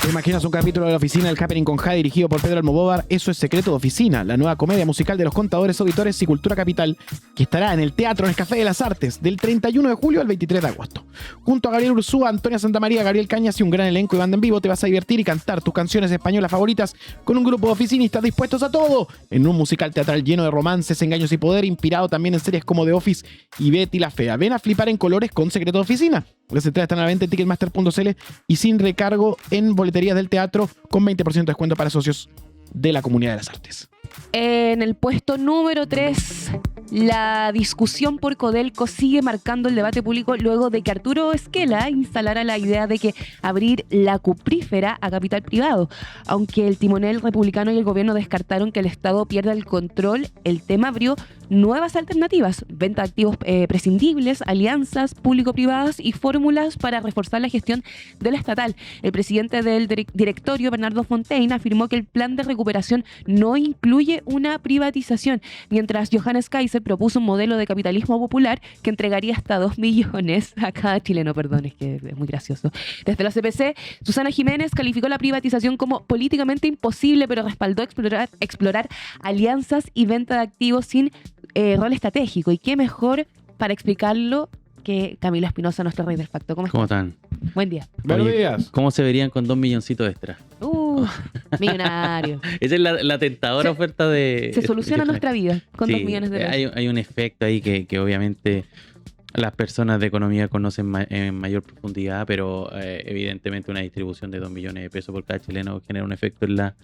¿Te imaginas un capítulo de La Oficina del Happening con Jade dirigido por Pedro Almodóvar? Eso es Secreto de Oficina, la nueva comedia musical de los contadores, auditores y Cultura Capital, que estará en el Teatro Nescafé de las Artes del 31 de julio al 23 de agosto. Junto a Gabriel Ursúa, Antonia Santamaría, Gabriel Cañas y un gran elenco de banda en vivo, te vas a divertir y cantar tus canciones españolas favoritas con un grupo de oficinistas dispuestos a todo, en un musical teatral lleno de romances, engaños y poder, inspirado también en series como The Office y Betty la Fea. Ven a flipar en colores con Secreto de Oficina. Las entradas están a la venta en Ticketmaster.cl y sin recargo en boleterías del teatro, con 20% de descuento para socios de la Comunidad de las Artes. En el puesto número 3, la discusión por Codelco sigue marcando el debate público luego de que Arturo Esquela instalara la idea de que abrir la cuprífera a capital privado. Aunque el timonel republicano y el gobierno descartaron que el Estado pierda el control, el tema abrió nuevas alternativas: venta de activos prescindibles, alianzas público-privadas y fórmulas para reforzar la gestión de la estatal. El presidente del directorio, Bernardo Fontaine, afirmó que el plan de recuperación no incluye una privatización, mientras Johannes Kaiser propuso un modelo de capitalismo popular que entregaría hasta 2 millones a cada chileno. Perdón, es que es muy gracioso. Desde la CPC, Susana Jiménez calificó la privatización como políticamente imposible, pero respaldó explorar alianzas y venta de activos sin rol estratégico. Y qué mejor para explicarlo que Camilo Espinosa, nuestro rey del facto. ¿Cómo están? Buen día. Buenos días. ¿Cómo se verían con 2 milloncitos extra? Millonario. Esa es la tentadora oferta de... Se soluciona nuestra vida con 2 millones de pesos. Hay un efecto ahí que obviamente las personas de economía conocen en mayor profundidad, pero evidentemente una distribución de 2 millones de pesos por cada chileno genera un efecto en la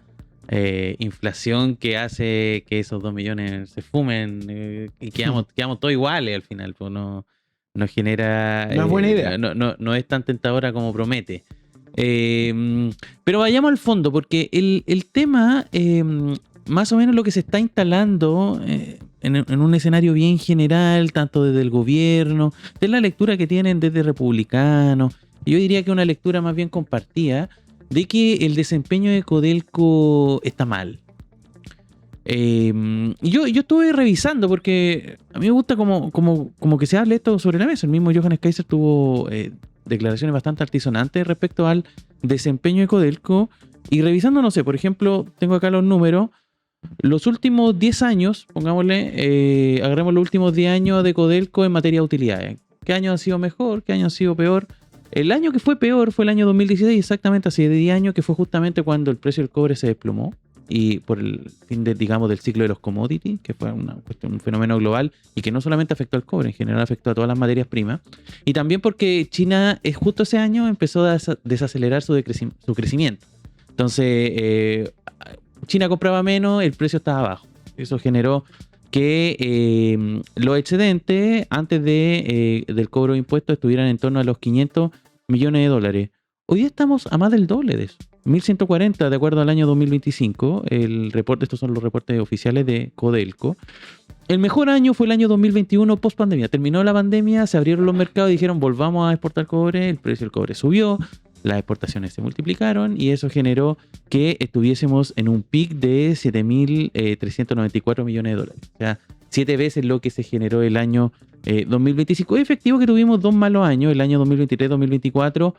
inflación que hace que esos 2 millones se fumen y quedamos todos iguales al final. Pues no genera... No es buena idea. No es tan tentadora como promete. Pero vayamos al fondo, porque el tema, más o menos lo que se está instalando en un escenario bien general, tanto desde el gobierno, de la lectura que tienen desde republicanos, yo diría que una lectura más bien compartida, de que el desempeño de Codelco está mal. Yo estuve revisando porque a mí me gusta como que se hable esto sobre la mesa. El mismo Johannes Kaiser tuvo declaraciones bastante altisonantes respecto al desempeño de Codelco, y revisando, no sé, por ejemplo, tengo acá los números, los últimos 10 años, pongámosle, agarremos los últimos 10 años de Codelco en materia de utilidades. ¿Qué año ha sido mejor? ¿Qué año ha sido peor? El año que fue peor fue el año 2016, exactamente hace 10 años, que fue justamente cuando el precio del cobre se desplomó, y por el fin del ciclo de los commodities, que fue un fenómeno global y que no solamente afectó al cobre, en general afectó a todas las materias primas, y también porque China justo ese año empezó a desacelerar su crecimiento. Entonces China compraba menos, el precio estaba bajo. Eso generó que los excedentes antes del cobro de impuestos estuvieran en torno a los 500 millones de dólares. Hoy día estamos a más del doble de eso. 1.140 de acuerdo al año 2025. Estos son los reportes oficiales de Codelco. El mejor año fue el año 2021 post pandemia. Terminó la pandemia, se abrieron los mercados y dijeron volvamos a exportar cobre. El precio del cobre subió, las exportaciones se multiplicaron y eso generó que estuviésemos en un pic de 7.394 millones de dólares. O sea, 7 veces lo que se generó el año 2025. Es efectivo que tuvimos 2 malos años, el año 2023-2024.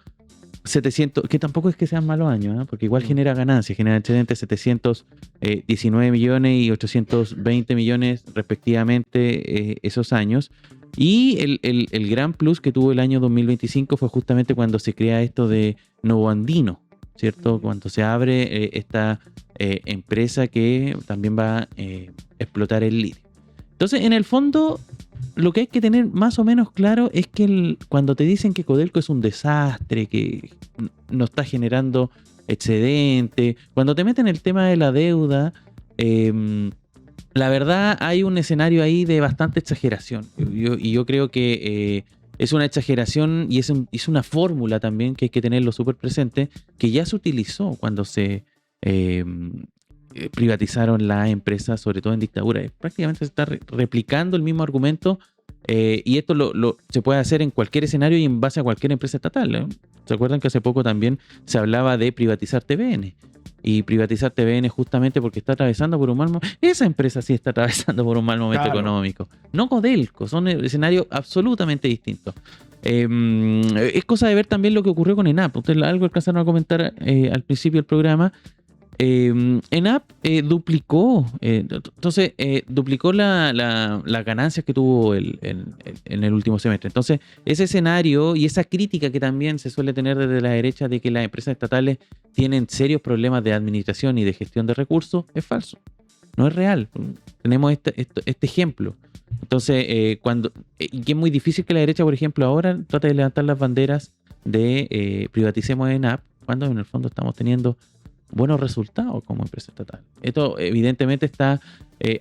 700, que tampoco es que sean malos años, ¿eh? Porque igual genera ganancias, genera excedentes 719 millones y 820 millones respectivamente esos años. Y el gran plus que tuvo el año 2025 fue justamente cuando se crea esto de Novo Andino, ¿cierto? Cuando se abre esta empresa que también va a explotar el litio. Entonces, en el fondo, lo que hay que tener más o menos claro es que cuando te dicen que Codelco es un desastre, que no está generando excedente, cuando te meten el tema de la deuda, la verdad hay un escenario ahí de bastante exageración. Yo creo que es una exageración y es una fórmula también que hay que tenerlo súper presente, que ya se utilizó cuando se privatizaron las empresas, sobre todo en dictadura. Prácticamente se está replicando el mismo argumento, y esto se puede hacer en cualquier escenario y en base a cualquier empresa estatal, ¿eh? ¿Se acuerdan que hace poco también se hablaba de privatizar TVN? Y privatizar TVN justamente porque está atravesando por un mal momento. Esa empresa sí está atravesando por un mal momento económico. No Codelco, son escenarios absolutamente distintos. Es cosa de ver también lo que ocurrió con ENAP. Ustedes algo alcanzaron a comentar al principio del programa. ENAP duplicó, duplicó las ganancias que tuvo en el último semestre. Entonces, ese escenario y esa crítica que también se suele tener desde la derecha de que las empresas estatales tienen serios problemas de administración y de gestión de recursos, es falso. No es real. Tenemos este ejemplo. Entonces, y que es muy difícil que la derecha, por ejemplo, ahora trate de levantar las banderas de privaticemos ENAP, cuando en el fondo estamos teniendo buenos resultados como empresa estatal. Esto evidentemente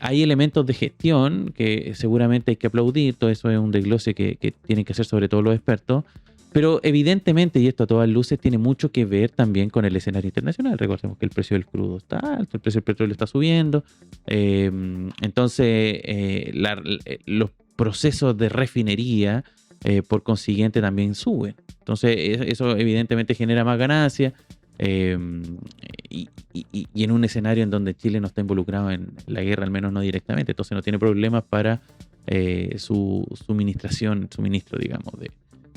hay elementos de gestión que seguramente hay que aplaudir, todo eso es un desglose que tienen que hacer sobre todo los expertos, pero evidentemente, y esto a todas luces, tiene mucho que ver también con el escenario internacional. Recordemos que el precio del crudo está alto, el precio del petróleo está subiendo, entonces los procesos de refinería por consiguiente también suben. Entonces eso evidentemente genera más ganancias. Y en un escenario en donde Chile no está involucrado en la guerra, al menos no directamente, entonces no tiene problemas para su suministro, digamos,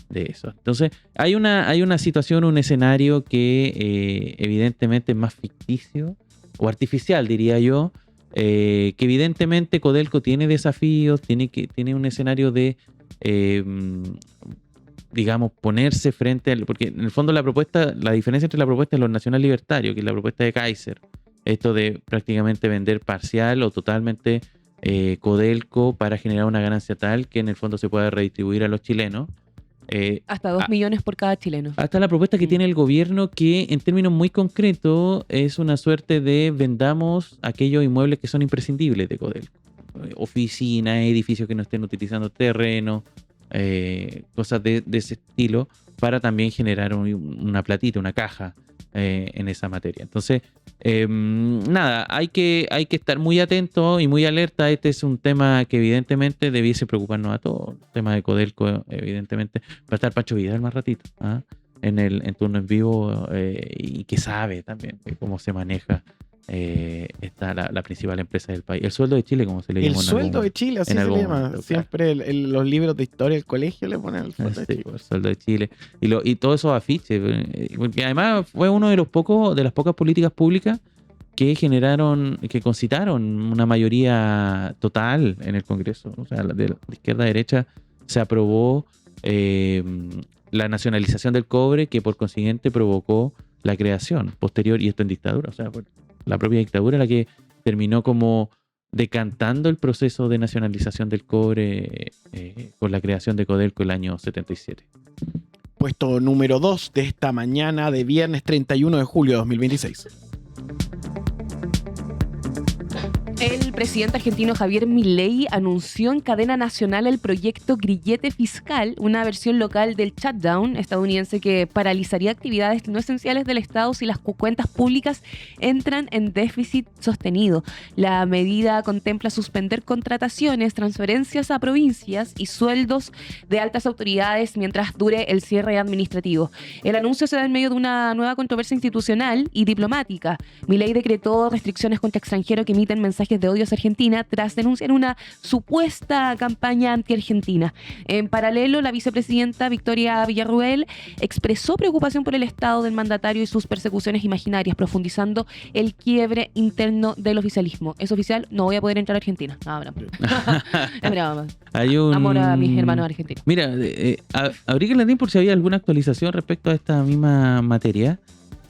de eso. Entonces hay una situación, un escenario que evidentemente es más ficticio o artificial, diría yo, que evidentemente Codelco tiene desafíos, tiene un escenario de digamos, ponerse frente porque en el fondo la diferencia entre la propuesta de los nacional libertarios, que es la propuesta de Kaiser, esto de prácticamente vender parcial o totalmente Codelco para generar una ganancia tal que en el fondo se pueda redistribuir a los chilenos. Hasta 2 millones por cada chileno. Hasta la propuesta que tiene el gobierno, que en términos muy concretos es una suerte de vendamos aquellos inmuebles que son imprescindibles de Codelco. Oficinas, edificios que no estén utilizando terreno, cosas de ese estilo, para también generar una platita, una caja en esa materia. Entonces, nada, hay que estar muy atento y muy alerta. Este es un tema que evidentemente debiese preocuparnos a todos. El tema de Codelco, evidentemente, va a estar Pancho Vidal más ratito, en turno en vivo, y que sabe también cómo se maneja está la principal empresa del país. El sueldo de Chile, como se le llama. El sueldo de Chile, así se le llama. Siempre los libros de historia del colegio le ponen el sueldo de Chile. El sueldo de Chile. Y todos esos afiches. Porque además fue uno de las pocas políticas públicas que concitaron una mayoría total en el Congreso. O sea, de izquierda a derecha se aprobó la nacionalización del cobre, que por consiguiente provocó la creación posterior, y esto en dictadura, o sea, la propia dictadura la que terminó como decantando el proceso de nacionalización del cobre con la creación de Codelco el año 77. Puesto número 2 de esta mañana de viernes 31 de julio de 2026. El presidente argentino Javier Milei anunció en cadena nacional el proyecto Grillete Fiscal, una versión local del shutdown estadounidense que paralizaría actividades no esenciales del Estado si las cuentas públicas entran en déficit sostenido. La medida contempla suspender contrataciones, transferencias a provincias y sueldos de altas autoridades mientras dure el cierre administrativo. El anuncio se da en medio de una nueva controversia institucional y diplomática. Milei decretó restricciones contra extranjeros que emiten mensajes de odio a Argentina tras denunciar una supuesta campaña anti-argentina. En paralelo, la vicepresidenta Victoria Villarruel expresó preocupación por el estado del mandatario y sus persecuciones imaginarias, profundizando el quiebre interno del oficialismo. ¿Es oficial? No voy a poder entrar a Argentina. No, bravo. Es bravo. Amor a mis hermanos argentinos. Mira, abrí el LinkedIn por si había alguna actualización respecto a esta misma materia.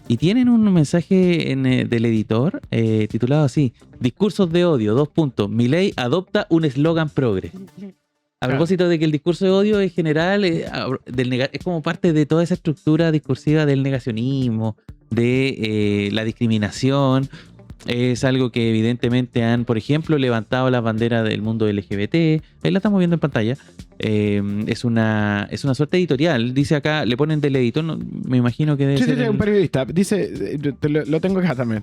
Y tienen un mensaje del editor titulado así: discursos de odio, : Milei adopta un eslogan progre. A propósito de que el discurso de odio en general es como parte de toda esa estructura discursiva del negacionismo, de la discriminación. Es algo que evidentemente han, por ejemplo, levantado la bandera del mundo LGBT. Ahí la estamos viendo en pantalla. Es una suerte editorial. Dice acá, le ponen del editor, no, me imagino que debe ser un periodista. Dice, lo tengo acá también.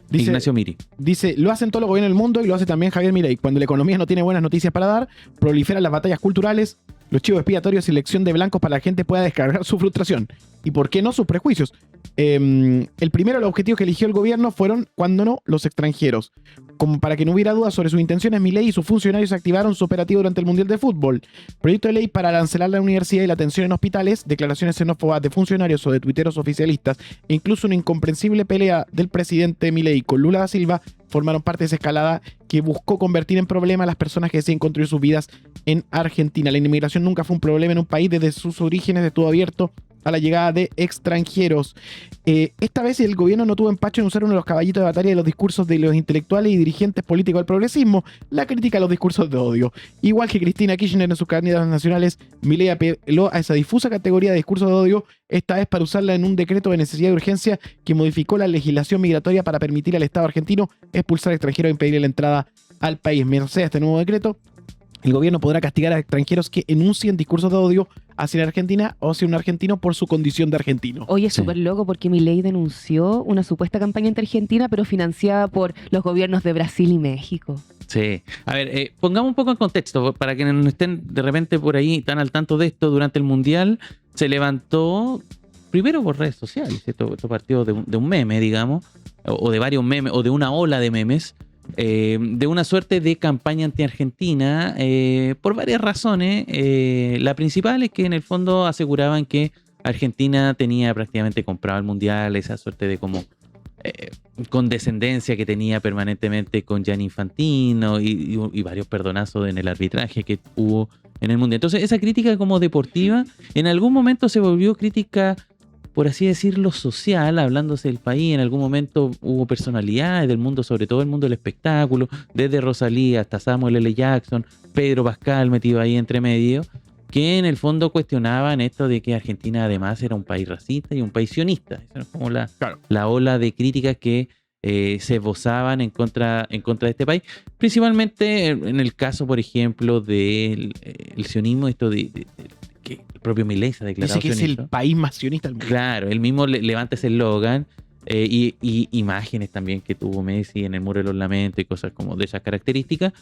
Dice, Ignacio Miri. Dice, lo hacen todos los gobiernos del mundo y lo hace también Javier Milei. Cuando la economía no tiene buenas noticias para dar, proliferan las batallas culturales, los chivos expiatorios y elección de blancos para que la gente pueda descargar su frustración. y por qué no sus prejuicios. El primero, los objetivos que eligió el gobierno fueron, cuando no, los extranjeros. Como para que no hubiera dudas sobre sus intenciones, Milei y sus funcionarios activaron su operativo durante el Mundial de Fútbol. Proyecto de ley para arancelar la universidad y la atención en hospitales, declaraciones xenófobas de funcionarios o de tuiteros oficialistas, e incluso una incomprensible pelea del presidente Milei con Lula da Silva formaron parte de esa escalada que buscó convertir en problema a las personas que deciden construir sus vidas en Argentina. La inmigración nunca fue un problema en un país, desde sus orígenes estuvo abierto a la llegada de extranjeros. Esta vez el gobierno no tuvo empacho en usar uno de los caballitos de batalla de los discursos de los intelectuales y dirigentes políticos del progresismo, la crítica a los discursos de odio. Igual que Cristina Kirchner en sus candidatos nacionales, Milei apeló a esa difusa categoría de discursos de odio, esta vez para usarla en un decreto de necesidad de urgencia que modificó la legislación migratoria para permitir al Estado argentino expulsar a extranjeros e impedirle la entrada al país. Mientras sea este nuevo decreto, el gobierno podrá castigar a extranjeros que enuncien discursos de odio hacia la Argentina o hacia un argentino por su condición de argentino. Oye, Sí. súper loco porque Milei denunció una supuesta campaña anti-Argentina, pero financiada por los gobiernos de Brasil y México. Sí. A ver, pongamos un poco en contexto para que no estén de repente por ahí tan al tanto de esto. Durante el Mundial se levantó, primero por redes sociales, esto partió de un meme, digamos, o de varios memes, o de una ola de memes, de una suerte de campaña anti-Argentina por varias razones. La principal es que en el fondo aseguraban que Argentina tenía prácticamente comprado el Mundial, esa suerte de como condescendencia que tenía permanentemente con Gianni Infantino y varios perdonazos en el arbitraje que hubo en el Mundial. Entonces esa crítica como deportiva en algún momento se volvió crítica, por así decirlo, social, hablándose del país. En algún momento hubo personalidades del mundo, sobre todo el mundo del espectáculo, desde Rosalía hasta Samuel L. Jackson, Pedro Pascal metido ahí entre medio, que en el fondo cuestionaban esto de que Argentina además era un país racista y un país sionista. Esa es como la ola de críticas que se esbozaban en contra de este país, principalmente en el caso, por ejemplo, del el sionismo, esto de que el propio Milei se ha declarado Dice que sionista. es el país más sionista del mundo. Claro, él mismo levanta ese eslogan y imágenes también que tuvo Messi en el Muro de los Lamentos y cosas como de esas características.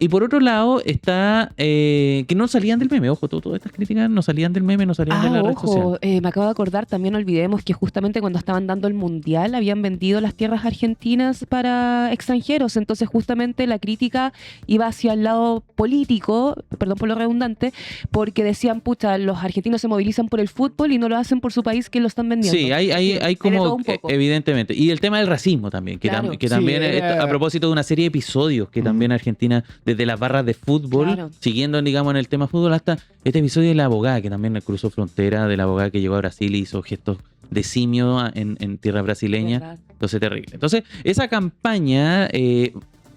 Y por otro lado está que no salían del meme, ojo, todas estas críticas no salían del meme, no salían de la red social. Ojo, me acabo de acordar, también olvidemos que justamente cuando estaban dando el Mundial habían vendido las tierras argentinas para extranjeros, entonces justamente la crítica iba hacia el lado político, perdón por lo redundante, porque decían, pucha, los argentinos se movilizan por el fútbol y no lo hacen por su país que lo están vendiendo. Sí, hay de todo como, un poco. evidentemente. Y el tema del racismo también, que, Claro. que también, Sí, a propósito de una serie de episodios que también Argentina, desde las barras de fútbol, Claro. siguiendo, digamos, en el tema fútbol, hasta este episodio de la abogada, que también cruzó frontera, de la abogada que llegó a Brasil y hizo gestos de simio en tierra brasileña. ¿Verdad? Entonces, terrible. Entonces, esa campaña,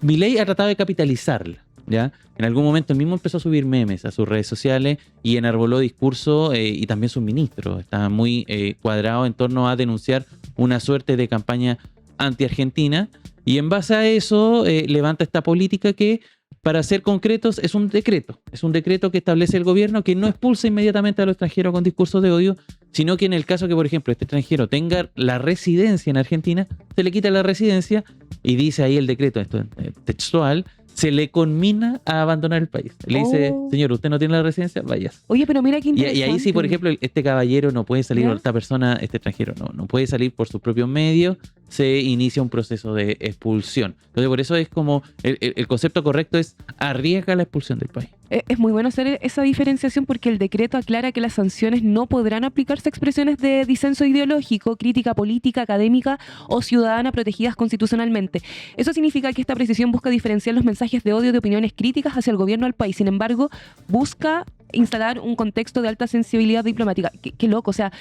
Milei ha tratado de capitalizarla. ¿Ya? En algún momento él mismo empezó a subir memes a sus redes sociales y enarboló discurso y también sus ministros. Estaba muy cuadrado en torno a denunciar una suerte de campaña anti-argentina y en base a eso levanta esta política que, para ser concretos, es un decreto. Es un decreto que establece el gobierno que no expulsa inmediatamente a los extranjeros con discursos de odio, sino que en el caso que, por ejemplo, este extranjero tenga la residencia en Argentina, se le quita la residencia y dice ahí el decreto, esto es textual, se le conmina a abandonar el país. Le dice, Oh. señor, usted no tiene la residencia, vayas. Oye, pero mira qué Y interesante. ahí sí, por ejemplo, este caballero no puede salir, ¿Ya? o esta persona, este extranjero, no puede salir por sus propios medios, se inicia un proceso de expulsión. Entonces, por eso es como, el concepto correcto es arriesga la expulsión del país. Es muy bueno hacer esa diferenciación porque el decreto aclara que las sanciones no podrán aplicarse a expresiones de disenso ideológico, crítica política, académica o ciudadana protegidas constitucionalmente. Eso significa que esta precisión busca diferenciar los mensajes de odio de opiniones críticas hacia el gobierno del país. Sin embargo, busca instalar un contexto de alta sensibilidad diplomática. Qué loco, o sea,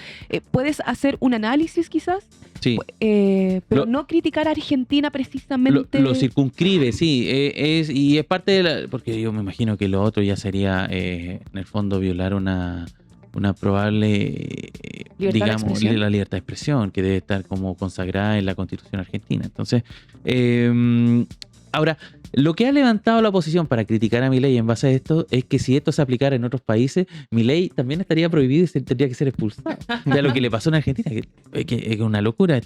puedes hacer un análisis quizás, Sí. pero Lo- no criticar a Argentina precisamente. Lo circunscribe, sí, y es parte de la, porque yo me imagino que lo otro ya sería, en el fondo, violar una probable, ¿Libertad de digamos, expresión? la libertad de expresión, que debe estar como consagrada en la Constitución argentina. Entonces, ahora, Lo que ha levantado la oposición para criticar a Milei en base a esto es que si esto se aplicara en otros países, Milei también estaría prohibido y tendría que ser expulsado. Ya lo que le pasó en Argentina, que es una locura,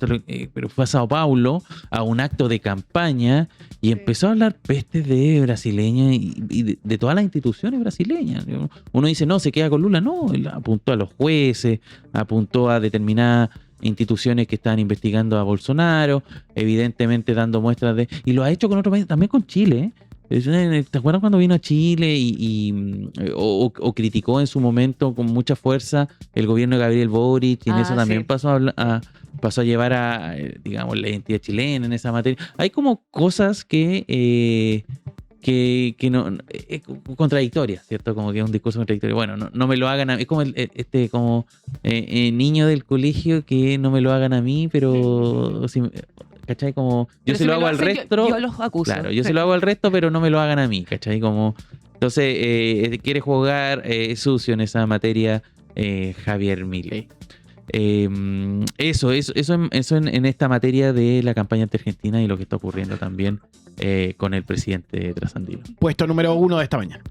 pero fue a Sao Paulo a un acto de campaña y empezó a hablar pestes de brasileña y de todas las instituciones brasileñas. Uno dice, no, se queda con Lula. No, él apuntó a los jueces, apuntó a determinadas instituciones que están investigando a Bolsonaro, evidentemente dando muestras de... Y lo ha hecho con otros países, también con Chile. ¿Te acuerdas cuando vino a Chile o criticó en su momento con mucha fuerza el gobierno de Gabriel Boric? Y en eso también sí. pasó a llevar a, digamos, la identidad chilena en esa materia. Hay como cosas que no es contradictoria, ¿cierto? Como que es un discurso contradictorio. Bueno, no me lo hagan a mí. Es como niño del colegio que no me lo hagan a mí, pero ¿cachai? Como yo Pero se si lo me hago al hacen, resto. yo los acuso. Claro, yo se lo hago al resto, pero no me lo hagan a mí, ¿cachai? Como entonces quiere jugar sucio en esa materia Javier Milei. Eso en esta materia de la campaña anti-argentina y lo que está ocurriendo también con el presidente trasandino. Puesto número 1 de esta mañana.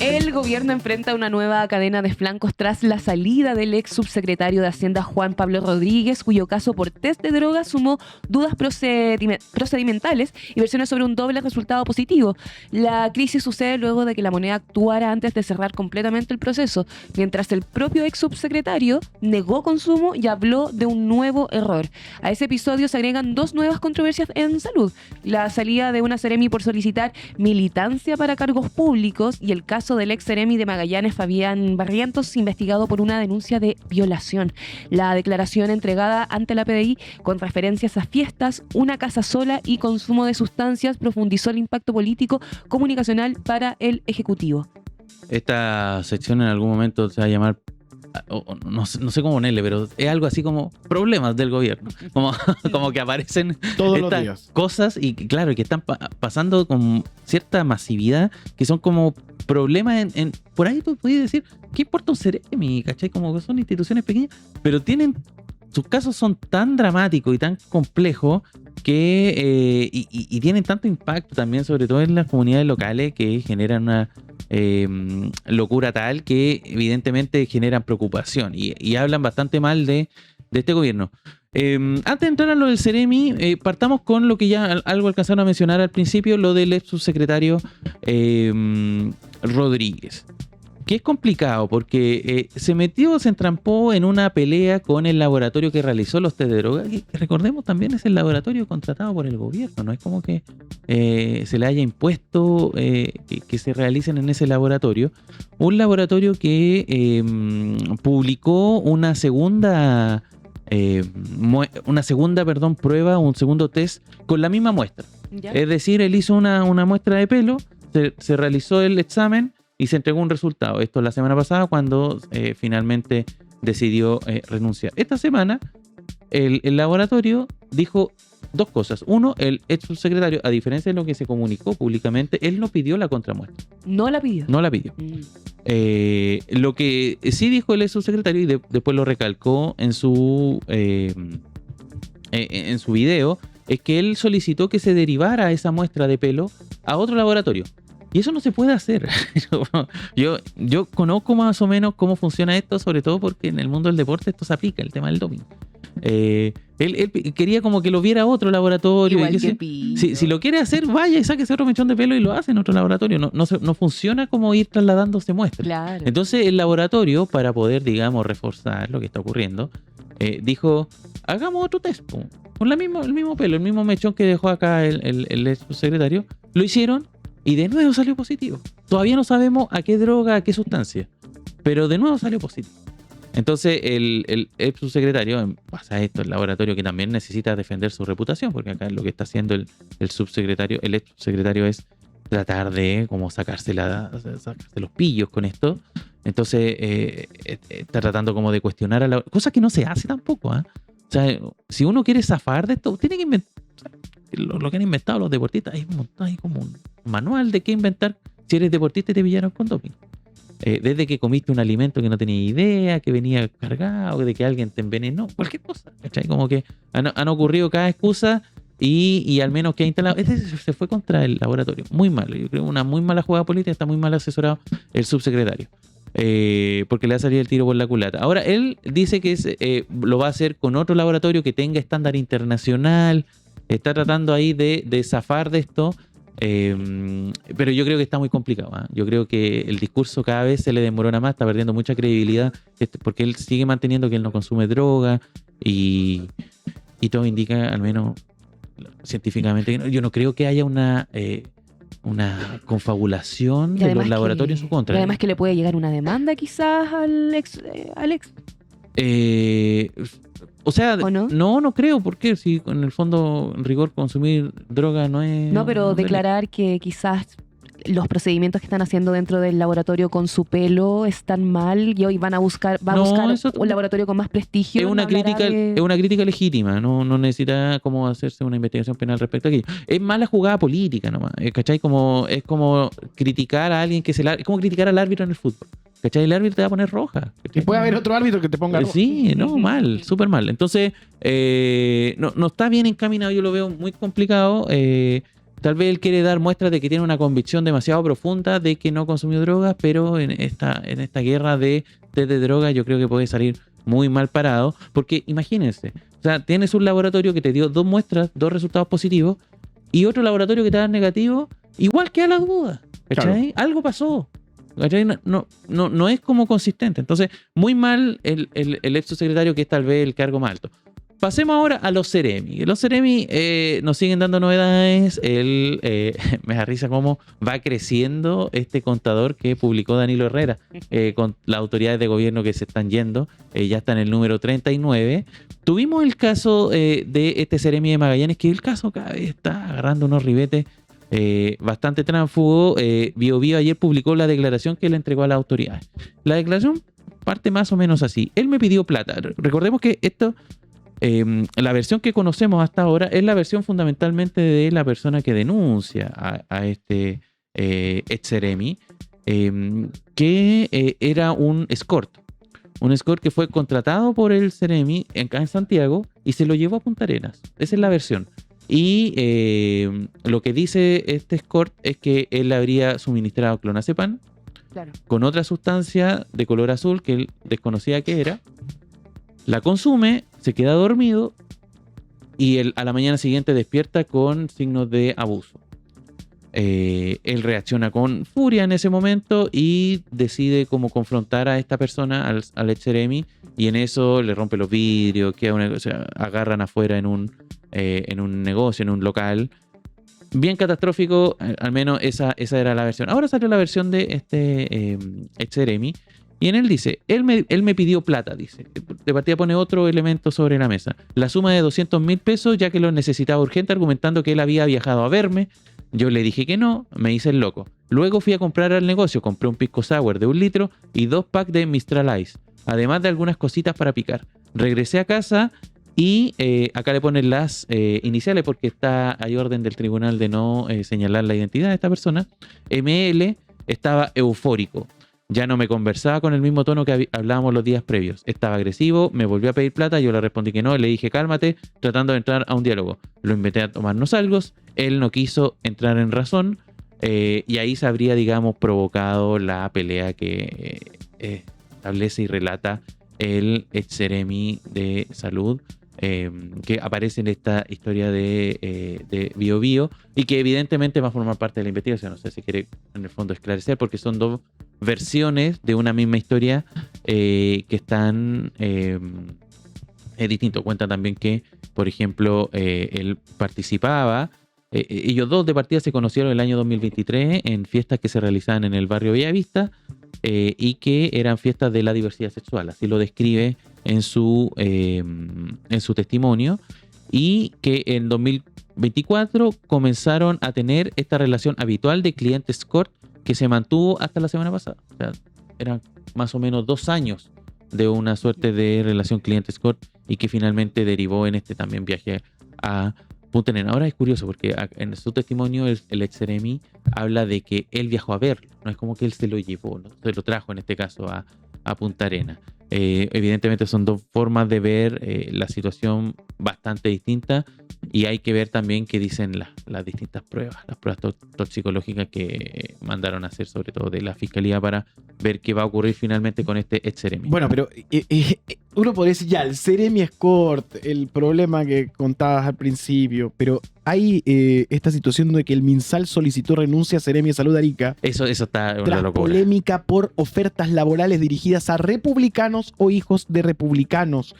El gobierno enfrenta una nueva cadena de flancos tras la salida del ex subsecretario de Hacienda Juan Pablo Rodríguez, cuyo caso por test de drogas sumó dudas procedimentales y versiones sobre un doble resultado positivo. La crisis sucede luego de que la moneda actuara antes de cerrar completamente el proceso, mientras el propio ex subsecretario negó consumo y habló de un nuevo error. A ese episodio se agregan dos nuevas controversias en salud: la salida de una Seremi por solicitar militancia para cargos públicos y el caso del ex Seremi de Magallanes, Fabián Barrientos, investigado por una denuncia de violación. La declaración entregada ante la PDI con referencias a fiestas, una casa sola y consumo de sustancias profundizó el impacto político comunicacional para el Ejecutivo. Esta sección en algún momento se va a llamar, no sé cómo ponerle, pero es algo así como problemas del gobierno. Como que aparecen Todos los estas días. cosas y claro, que están pasando con cierta masividad, que son como problemas por ahí tú puedes decir, ¿qué importa un Seremi? ¿Cachai? Como que son instituciones pequeñas, pero sus casos son tan dramáticos y tan complejos que y tienen tanto impacto también, sobre todo en las comunidades locales, que generan una locura tal que evidentemente generan preocupación y hablan bastante mal de este gobierno. Antes de entrar a lo del Seremi, partamos con lo que ya algo alcanzaron a mencionar al principio, lo del ex subsecretario Rodríguez, que es complicado porque se entrampó en una pelea con el laboratorio que realizó los test de droga, que recordemos también es el laboratorio contratado por el gobierno, no es como que se le haya impuesto que se realicen en ese laboratorio. Un laboratorio que publicó una segunda prueba, un segundo test con la misma muestra. ¿Ya? Es decir, él hizo una muestra de pelo, se realizó el examen y se entregó un resultado. Esto la semana pasada, cuando finalmente decidió renunciar. Esta semana el laboratorio dijo dos cosas. Uno, el ex subsecretario, a diferencia de lo que se comunicó públicamente, él no pidió la contramuestra. No la pidió. No la pidió. Lo que sí dijo el ex subsecretario, y después lo recalcó en su video, es que él solicitó que se derivara esa muestra de pelo a otro laboratorio. Y eso no se puede hacer. Yo conozco más o menos cómo funciona esto, sobre todo porque en el mundo del deporte esto se aplica, el tema del doping. Él quería como que lo viera otro laboratorio. Igual Y que si lo quiere hacer, vaya y sáquese otro mechón de pelo y lo hace en otro laboratorio. No funciona como ir trasladándose muestras. Claro. Entonces el laboratorio, para poder, digamos, reforzar lo que está ocurriendo, dijo, hagamos otro test con el mismo pelo, el mismo mechón que dejó acá el ex subsecretario. Lo hicieron y de nuevo salió positivo. Todavía no sabemos a qué droga, a qué sustancia, pero de nuevo salió positivo. Entonces el ex subsecretario, pasa esto, el laboratorio que también necesita defender su reputación, porque acá lo que está haciendo el ex subsecretario es tratar de como sacarse los pillos con esto. Entonces está tratando como de cuestionar a la... Cosa que no se hace tampoco, ¿eh? O sea, si uno quiere zafar de esto, tiene que inventar... Lo que han inventado los deportistas, hay como un manual de qué inventar si eres deportista y te pillaron con doping. desde que comiste un alimento que no tenías idea, que venía cargado, de que alguien te envenenó, cualquier cosa, ¿cachai? Como que han ocurrido cada excusa y al menos que ha instalado. Este se fue contra el laboratorio, muy mal, yo creo una muy mala jugada política, está muy mal asesorado el subsecretario. Porque le va a salir el tiro por la culata. Ahora, él dice que lo va a hacer con otro laboratorio que tenga estándar internacional, está tratando ahí de zafar de esto, pero yo creo que está muy complicado, ¿eh? Yo creo que el discurso cada vez se le desmorona más, está perdiendo mucha credibilidad, porque él sigue manteniendo que él no consume droga y todo indica, al menos científicamente, yo no creo que haya una confabulación de los laboratorios en su contra. Y además que le puede llegar una demanda quizás al ex. O sea, ¿O no? No creo, porque si en el fondo, en rigor, consumir droga no es... No, pero es declarar que quizás los procedimientos que están haciendo dentro del laboratorio con su pelo están mal y hoy va a buscar un laboratorio con más prestigio. Es una crítica legítima, no necesita como hacerse una investigación penal respecto a aquello. Es mala jugada política nomás, ¿cachai? Es como criticar a alguien es como criticar al árbitro en el fútbol. ¿Cachai? El árbitro te va a poner roja. Y puede haber otro árbitro que te ponga roja. Sí, no, mal, súper mal. Entonces, no está bien encaminado, yo lo veo muy complicado. Tal vez él quiere dar muestras de que tiene una convicción demasiado profunda de que no consumió drogas, pero en esta guerra de drogas yo creo que puede salir muy mal parado, porque imagínense, o sea, tienes un laboratorio que te dio 2 muestras, 2 resultados positivos, y otro laboratorio que te da negativo, igual queda la duda, ¿cachai? Claro. Algo pasó, ¿cachai? No es como consistente. Entonces, muy mal el ex subsecretario, que es tal vez el cargo más alto. Pasemos ahora a los Ceremi. Los Ceremi nos siguen dando novedades. Me da risa cómo va creciendo este contador que publicó Danilo Herrera con las autoridades de gobierno que se están yendo. Ya está en el número 39. Tuvimos el caso de este Ceremi de Magallanes, que el caso cada vez está agarrando unos ribetes bastante tránsfugo. Biobío ayer publicó la declaración que le entregó a las autoridades. La declaración parte más o menos así. Él me pidió plata. Recordemos que esto... la versión que conocemos hasta ahora es la versión fundamentalmente de la persona que denuncia a este ex-Ceremi, que era un escort que fue contratado por el Ceremi acá en Santiago y se lo llevó a Punta Arenas. Esa es la versión. Y lo que dice este escort es que él habría suministrado clonazepam, claro, con otra sustancia de color azul que él desconocía que era. La consume, se queda dormido y a la mañana siguiente despierta con signos de abuso. Él reacciona con furia en ese momento y decide cómo confrontar a esta persona, al ex Ceremi, y en eso le rompe los vidrios, agarran afuera en un negocio, en un local. Bien catastrófico, al menos esa era la versión. Ahora salió la versión de este ex Ceremi. Y en él dice, él me pidió plata, dice. De partida pone otro elemento sobre la mesa. La suma de 200.000 pesos, ya que lo necesitaba urgente, argumentando que él había viajado a verme. Yo le dije que no, me hice el loco. Luego fui a comprar al negocio, compré un pisco sour de 1 litro y 2 packs de Mistral Ice, además de algunas cositas para picar. Regresé a casa y acá le ponen las iniciales porque hay orden del tribunal de no señalar la identidad de esta persona. ML estaba eufórico. Ya no me conversaba con el mismo tono que hablábamos los días previos. Estaba agresivo, me volvió a pedir plata, yo le respondí que no, le dije cálmate, tratando de entrar a un diálogo. Lo invité a tomarnos algo, él no quiso entrar en razón y ahí se habría, digamos, provocado la pelea que establece y relata el ex Ceremi de salud, que aparece en esta historia de Biobío y que evidentemente va a formar parte de la investigación. No sé si quiere en el fondo esclarecer, porque son 2 versiones de una misma historia que están distintos. Cuenta también que, por ejemplo, él participaba, ellos 2 de partida se conocieron el año 2023 en fiestas que se realizaban en el barrio Bellavista y que eran fiestas de la diversidad sexual, así lo describe en su testimonio, y que en 2024 comenzaron a tener esta relación habitual de cliente escort que se mantuvo hasta la semana pasada. O sea, eran más o menos 2 años de una suerte de relación cliente escort y que finalmente derivó en este también viaje a Punta Arenas. Ahora es curioso porque en su testimonio el ex Seremi habla de que él viajó a verlo. No es como que él se lo llevó, ¿no? Se lo trajo en este caso a Punta Arenas. Evidentemente son dos formas de ver la situación bastante distintas y hay que ver también qué dicen las distintas pruebas, las pruebas toxicológicas que mandaron a hacer sobre todo de la Fiscalía para ver qué va a ocurrir finalmente con este ex Seremi. Bueno, pero uno podría decir ya, el Seremi Escort, el problema que contabas al principio, pero hay esta situación de que el MinSal solicitó renuncia a Seremi de Salud Arica Eso está una tras locura. polémica por ofertas laborales dirigidas a republicanos o hijos de republicanos.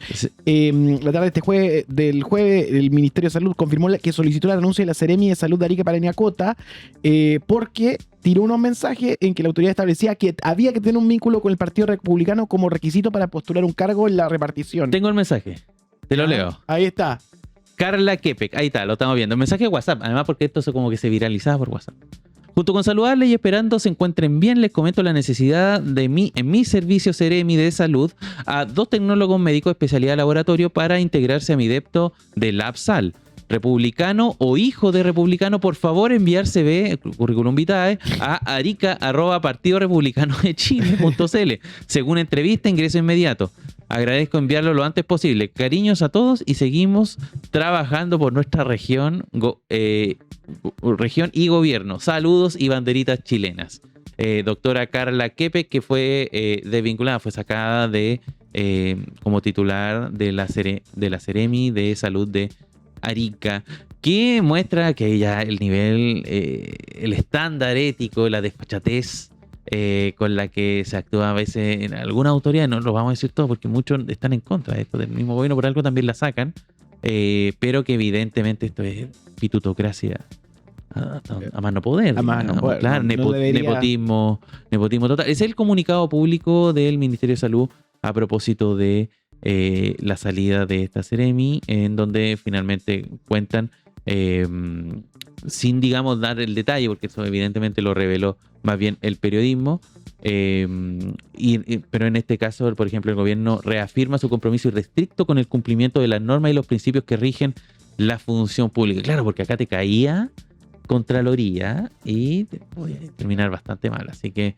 La tarde del jueves, el Ministerio de Salud confirmó que solicitó la renuncia de la Seremi de Salud de Arica Parinacota porque tiró unos mensajes en que la autoridad establecía que había que tener un vínculo con el Partido Republicano como requisito para postular un cargo en la repartición. Tengo el mensaje, te lo leo. Ahí está. Carla Kepek, ahí está, lo estamos viendo. Mensaje de WhatsApp, además porque esto como que se viralizaba por WhatsApp. Junto con saludarles y esperando se encuentren bien, les comento la necesidad en mi servicio Seremi de salud a 2 tecnólogos médicos de especialidad laboratorio para integrarse a mi depto de LabSal. Republicano o hijo de republicano, por favor enviar CV, currículum vitae, a arica@partidorepublicanodechile.cl. Según entrevista, ingreso inmediato. Agradezco enviarlo lo antes posible. Cariños a todos y seguimos trabajando por nuestra región y gobierno. Saludos y banderitas chilenas. Doctora Carla Kepe, que fue desvinculada, fue sacada como titular de la Seremi de Salud de Arica, que muestra que ya el nivel, el estándar ético, la desfachatez con la que se actúa a veces en alguna autoridad, no lo vamos a decir todo porque muchos están en contra de esto del mismo gobierno, por algo también la sacan, pero que evidentemente esto es pitutocracia a más no poder. A más no poder, claro, no debería. nepotismo total. Es el comunicado público del Ministerio de Salud a propósito de la salida de esta Seremi, en donde finalmente cuentan, sin digamos dar el detalle, porque eso evidentemente lo reveló más bien el periodismo, pero en este caso, por ejemplo, el gobierno reafirma su compromiso irrestricto con el cumplimiento de las normas y los principios que rigen la función pública. Claro, porque acá te caía Contraloría y te podía terminar bastante mal, así que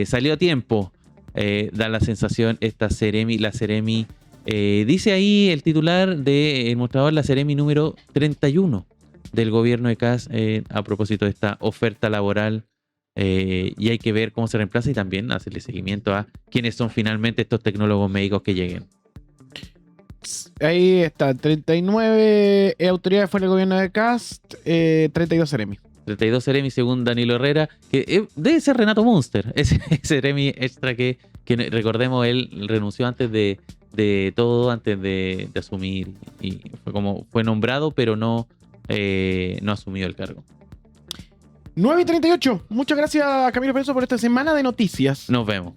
salió a tiempo. Da la sensación esta Seremi, la Seremi, dice ahí el titular del mostrador, la Seremi número 31 del gobierno de Kast, a propósito de esta oferta laboral, y hay que ver cómo se reemplaza y también hacerle seguimiento a quiénes son finalmente estos tecnólogos médicos que lleguen. Ahí está, 39 autoridades fuera del gobierno de Kast, 32 Seremi. 32 Seremi según Danilo Herrera, que debe ser Renato Munster, ese Seremi extra que recordemos, él renunció antes de todo, antes de asumir, y fue nombrado, pero no asumió el cargo. 9:38. Muchas gracias, Camilo Peroso, por esta semana de noticias. Nos vemos.